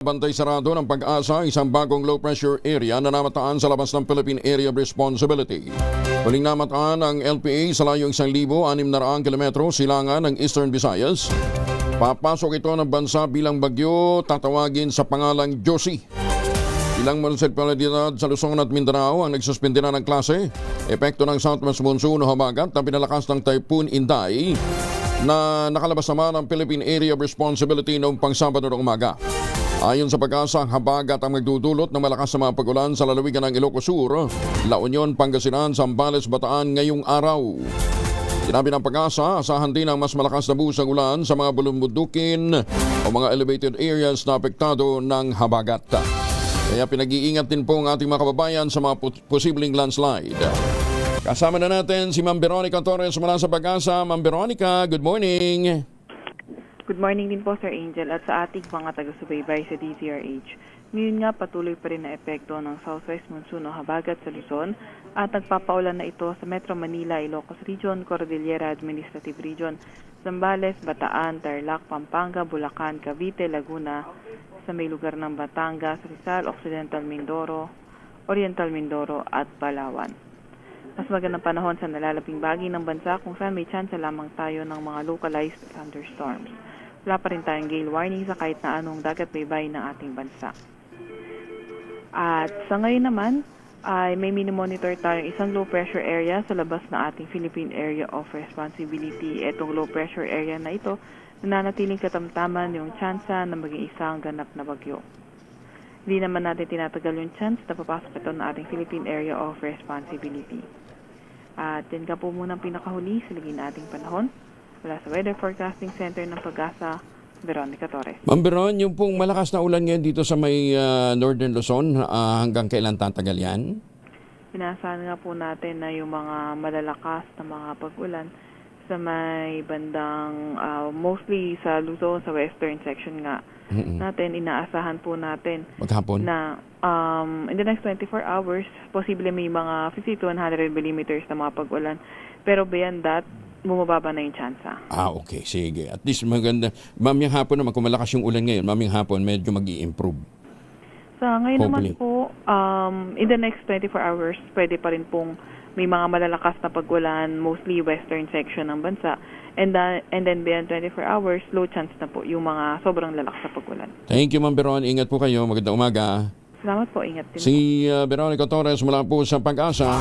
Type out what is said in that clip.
Bantay sarado ng Pag-asa, isang bagong low-pressure area na namataan sa labas ng Philippine Area of Responsibility. Huling namataan ang LPA sa layong 1,600 kilometro silangan ng Eastern Visayas. Papasok ito ng bansa bilang bagyo, tatawagin sa pangalang Josie. Ilang munisipalidad sa Luzon at Mindanao ang nagsuspindi na ng klase. Epekto ng southwest monsoon o habagat na pinalakas ng Typhoon Inday na nakalabas naman ang Philippine Area of Responsibility noong pang-Sabado ng umaga. Ayon sa Pag-asa, habagat ang magdudulot ng malakas na mga pag-ulan sa lalawigan ng Ilocos Sur, La Union, Pangasinan, Zambales, Bataan ngayong araw. Sinabi ng Pag-asa, asahan din ang mas malakas na buhos ng ulan sa mga bulumbudukin o mga elevated areas na apektado ng habagat. Kaya pinag-iingat din po ang ating mga kababayan sa mga posibleng landslide. Kasama na natin si Ma'am Veronica Torres mula sa Pag-asa. Ma'am Veronica, good morning. Good morning din po, Sir Angel, at sa ating mga taga-subaybay sa DZRH. Ngayon nga, patuloy pa rin na epekto ng southwest monsoon o habagat sa Luzon at nagpapaulan na ito sa Metro Manila, Ilocos Region, Cordillera Administrative Region, Zambales, Bataan, Tarlac, Pampanga, Bulacan, Cavite, Laguna, sa may lugar ng Batangas, Rizal, Occidental Mindoro, Oriental Mindoro at Palawan. Mas magandang panahon sa nalalaping bahagi ng bansa kung saan may chance lamang tayo ng mga localized thunderstorms. Wala pa rin tayong gale warning sa kahit na anong dagat baybay ng ating bansa. At sa ngayon naman, ay may mini-monitor tayong isang low pressure area sa labas ng ating Philippine Area of Responsibility. Itong low pressure area na ito, nananatiling katamtaman yung tsansa na maging isang ganap na bagyo. Hindi naman natin tinatagal yung chance na papasok ito ng ating Philippine Area of Responsibility. At yan ka po muna ang pinakahuli sa laging na ating panahon. Wala sa Weather Forecasting Center ng Pag-asa, Veronica Torres. Ma'am Veron, yung pong malakas na ulan ngayon dito sa may Northern Luzon, hanggang kailan tatagal yan? Pinasahan nga po natin na yung mga malalakas na mga pag-ulan sa may bandang mostly sa Luzon, sa western section nga natin, inaasahan po natin maghapon na in the next 24 hours, posible may mga 50 to 100 millimeters na mga pag-ulan. Pero beyond that, bumababa na yung tsansa. Okay. Sige. At least maganda. Mamayang hapon naman, kung malakas yung ulan ngayon, mamayang hapon medyo mag-i-improve. Sa ngayon Hopefully. naman po, in the next 24 hours, pwede pa rin pong may mga malalakas na pag-ulan, mostly western section ng bansa. And then beyond 24 hours, low chance na po yung mga sobrang lalakas na pag-ulan. Thank you, Ma'am Veron. Ingat po kayo. Magandang umaga. Salamat po. Ingat din. Si Veronica Torres mula po sa Pag-asa.